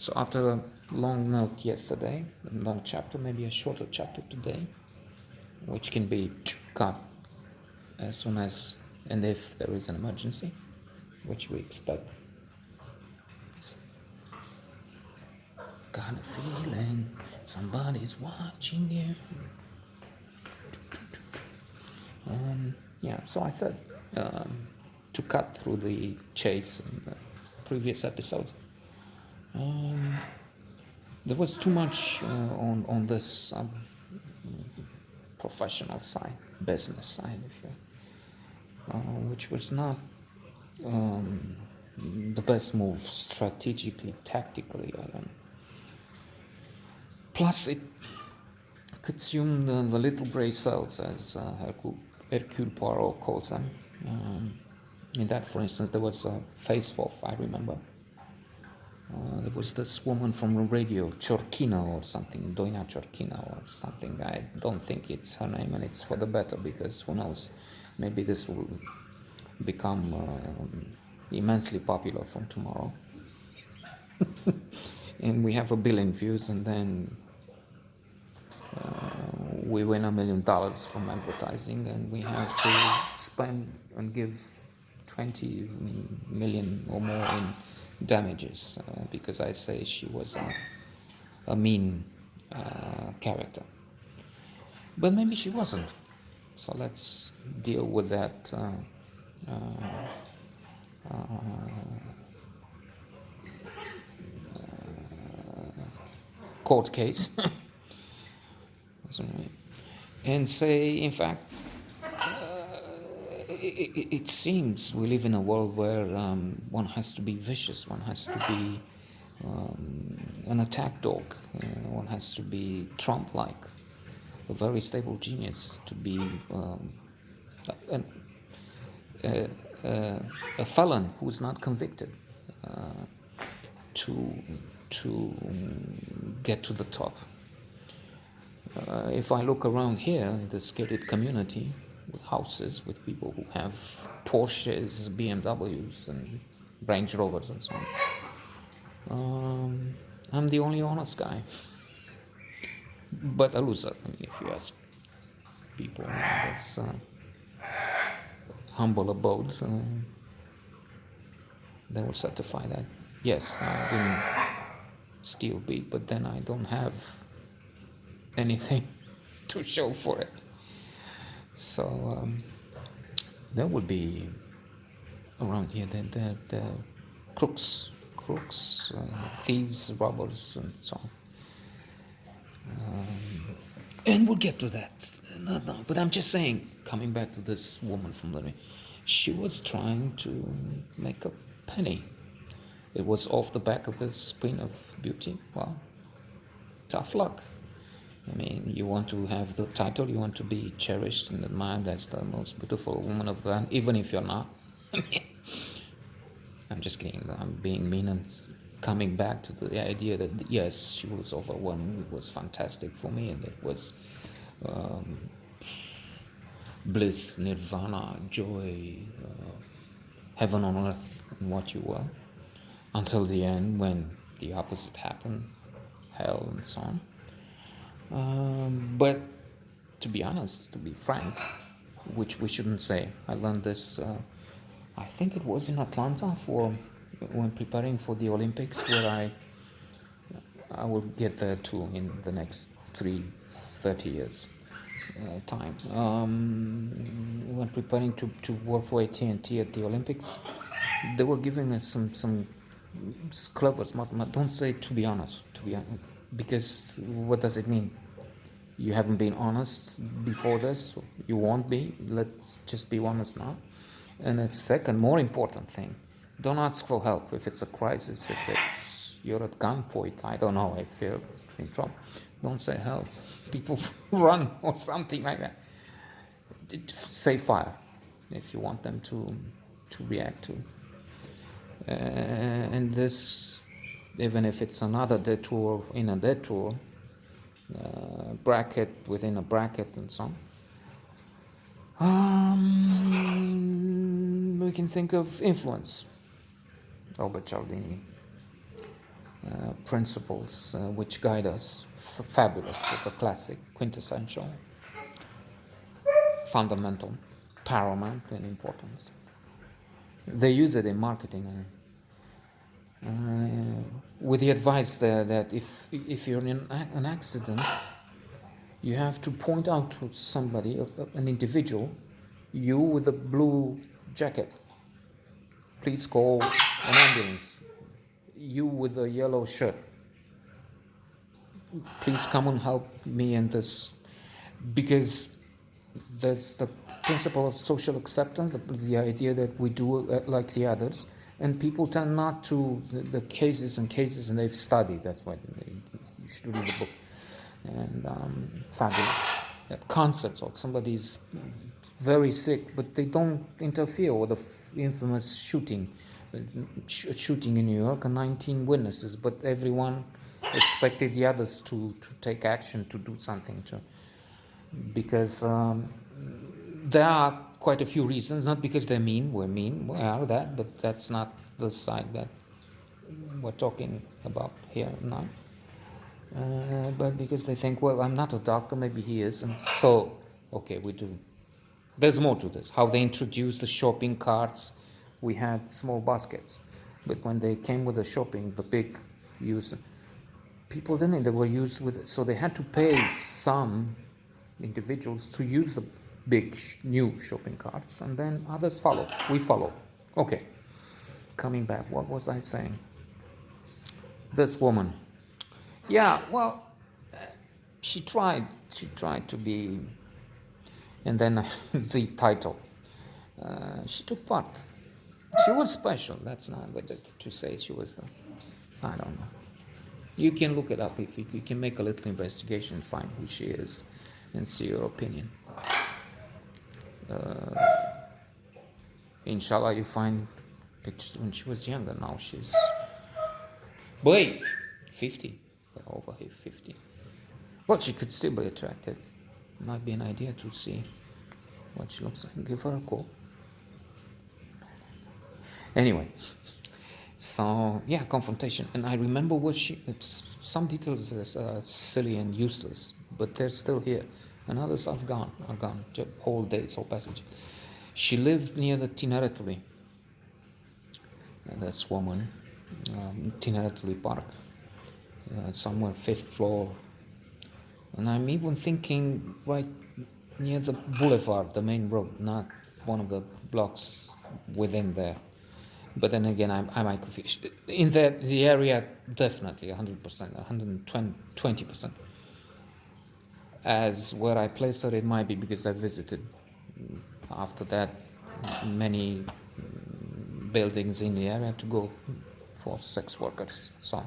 So after a long note yesterday, a long chapter, maybe a shorter chapter today, which can be cut as soon as and if there is an emergency, which we expect. Got a feeling somebody's watching you. Yeah, so I said to cut through the chase in the previous episode. There was too much on this professional side, business side, if you, which was not the best move strategically, tactically. Plus, it consumed the little grey cells, as Hercule Poirot calls them. In that, for instance, there was a face-off, I remember. There was this woman from the radio, Chorkina or something, Doina Chorkina or something. I don't think it's her name, and it's for the better, because who knows, maybe this will become immensely popular from tomorrow. And we have 1 billion views, and then we win $1 million from advertising, and we have to spend and give 20 million or more in damages because I say she was a mean character. But maybe she wasn't. So let's deal with that court case and say, in fact, it seems we live in a world where one has to be vicious, one has to be an attack dog, one has to be Trump-like, a very stable genius to be a felon who is not convicted to get to the top. If I look around here in this gated community with houses, with people who have Porsches, BMWs, and Range Rovers and so on, I'm the only honest guy. But a loser, I mean, if you ask people in this humble abode, they will certify that. Yes, I didn't steal beat, but then I don't have anything to show for it. So there would be around here the crooks, thieves, robbers, and so on. And we'll get to that. No, but I'm just saying, coming back to this woman from Lermy, she was trying to make a penny. It was off the back of this Queen of Beauty. Well, tough luck. I mean, you want to have the title, you want to be cherished and admired as the most beautiful woman of the land, even if you're not. I'm just kidding. I'm being mean and coming back to the idea that, yes, she was overwhelming. It was fantastic for me, and it was bliss, nirvana, joy, heaven on earth, and what you were, until the end when the opposite happened, hell and so on. But to be honest, to be frank, which we shouldn't say, I learned this, I think it was in Atlanta when preparing for the Olympics, where I will get there too in the next 30 years time. When preparing to work for AT&T at the Olympics, they were giving us some clever, smart. Don't say to be honest, because what does it mean? You haven't been honest before this, you won't be. Let's just be honest now. And the second, more important thing, don't ask for help if it's a crisis, if it's you're at gunpoint, I don't know, if you're in trouble. Don't say help. People run or something like that. Say fire if you want them to react to. And this, even if it's another detour in a detour, bracket within a bracket and so on. We can think of influence. Robert Cialdini, principles which guide us. Fabulous book, a classic, quintessential, fundamental, paramount in importance. They use it in marketing with the advice that if you're in an accident, you have to point out to somebody, an individual, you with a blue jacket, please call an ambulance. You with a yellow shirt, please come and help me in this, because there's the principle of social acceptance, the idea that we do like the others, and people tend not to, the cases and they've studied, that's why you should read the book. And fabulous. That concepts of somebody's very sick, but they don't interfere with the infamous shooting in New York, and 19 witnesses, but everyone expected the others to take action, to do something, because there are quite a few reasons, not because they're mean, we are that, but that's not the side that we're talking about here now. But because they think, well, I'm not a doctor, maybe he is, and so, okay, we do. There's more to this. How they introduced the shopping carts, we had small baskets, but when they came with the shopping, the big use, people didn't, they were used with it, so they had to pay some individuals to use the big new shopping carts, and then others follow. We follow. Okay, coming back, what was I saying? This woman. Yeah, well, she tried to be, and then the title. She took part. She was special. That's not what to say. She was the, I don't know. You can look it up if you can make a little investigation, find who she is, and see your opinion. Inshallah, you find pictures when she was younger. Now she's, boy, 50. Over 50. Well, she could still be attractive. Might be an idea to see what she looks like. Give her a call. Anyway, so yeah, confrontation. And I remember what some details are silly and useless, but they're still here. And others are gone. Whole days, whole passage. She lived near the Tineretuli. This woman, Tineretuli Park. Somewhere 5th floor, and I'm even thinking right near the boulevard, the main road, not one of the blocks within there. But then again, I might confuse. In the area, definitely 100%, 120%. As where I place her, it might be because I visited. After that, many buildings in the area to go for sex workers. So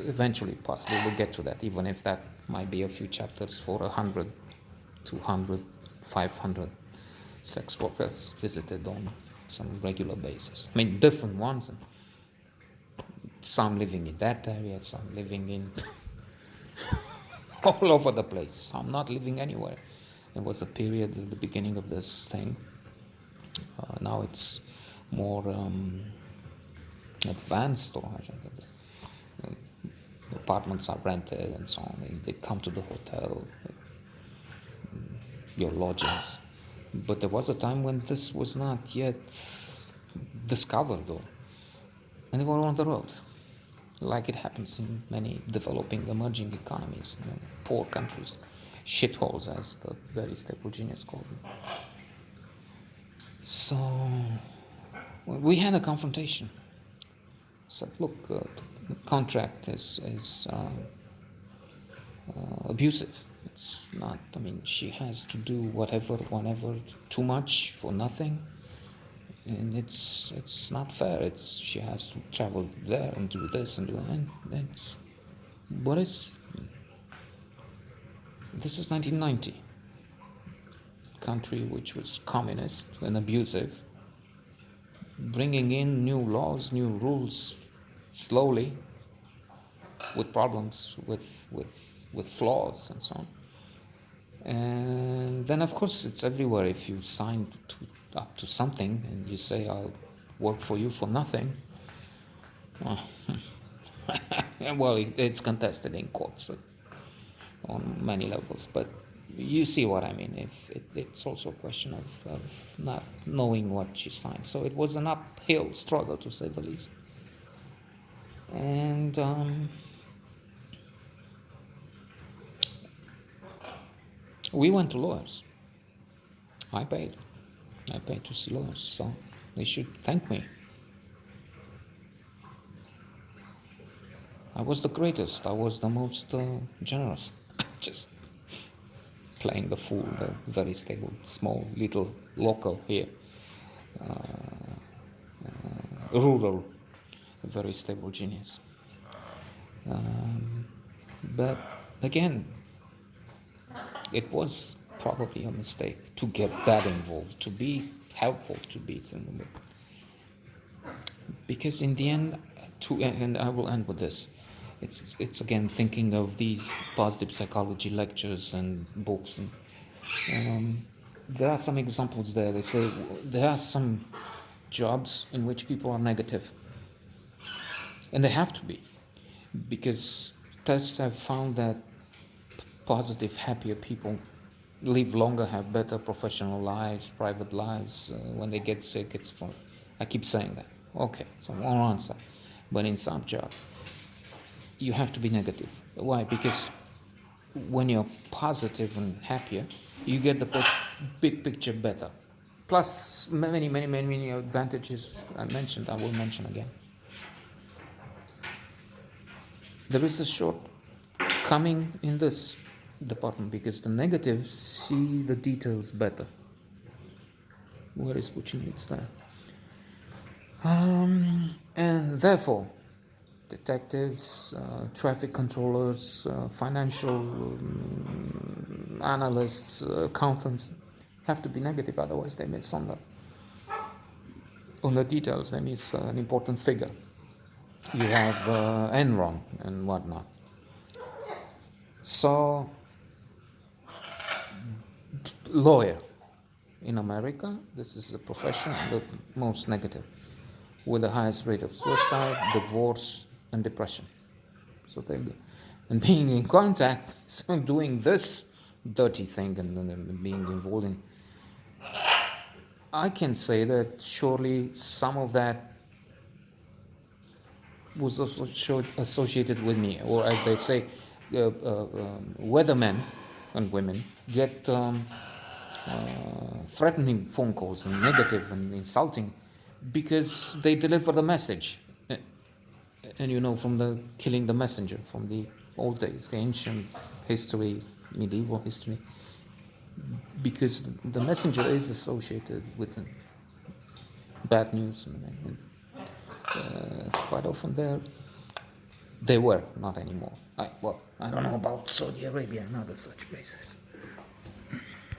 eventually, possibly, we'll get to that, even if that might be a few chapters for 100, 200, 500 sex workers visited on some regular basis. I mean, different ones. And some living in that area, some living in all over the place, some not living anywhere. There was a period at the beginning of this thing. Now it's more advanced, or apartments are rented and so on. They come to the hotel, your lodgings. But there was a time when this was not yet discovered, though, and they were on the road, like it happens in many developing, emerging economies, poor countries, shitholes, as the very stable genius called them. So we had a confrontation. Said, look, the contract is abusive. It's not, I mean, she has to do whatever, whenever, too much for nothing. And it's not fair. She has to travel there and do this and do that. This is 1990. Country which was communist and abusive, bringing in new laws, new rules, slowly, with problems, with flaws and so on. And then, of course, it's everywhere. If you sign up to something and you say, I'll work for you for nothing, well, Well, it's contested in courts on many levels, but you see what I mean. If it's also a question of not knowing what she signed, so it was an uphill struggle to say the least. And we went to lawyers. I paid to see lawyers, so they should thank me. I was the greatest. I was the most generous. Just playing the fool, the very stable, small, little, local here, rural, very stable genius. But again, it was probably a mistake to get that involved, to be helpful to beats, because in the end, and I will end with this. It's again thinking of these positive psychology lectures and books, and there are some examples there. They say there are some jobs in which people are negative, and they have to be, because tests have found that positive, happier people live longer, have better professional lives, private lives. When they get sick, it's from. I keep saying that. Okay, so one answer, but in some job, you have to be negative. Why? Because when you're positive and happier, you get the big picture better. Plus many advantages I will mention again. There is a shortcoming in this department because the negatives see the details better. Where is Puccini? It's there. And therefore, detectives, traffic controllers, financial analysts, accountants have to be negative, otherwise they miss on the details. They miss an important figure. You have Enron and whatnot. So, lawyer in America, this is the profession the most negative, with the highest rate of suicide, divorce, and depression. So there you go. And being in contact, so doing this dirty thing and being involved in, I can say that surely some of that was also associated with me, or as they say, weathermen and women get threatening phone calls and negative and insulting because they deliver the message. And you know, from the killing the messenger from the old days, the ancient history, medieval history, because the messenger is associated with bad news, and quite often they were, not anymore. I don't know about Saudi Arabia and other such places.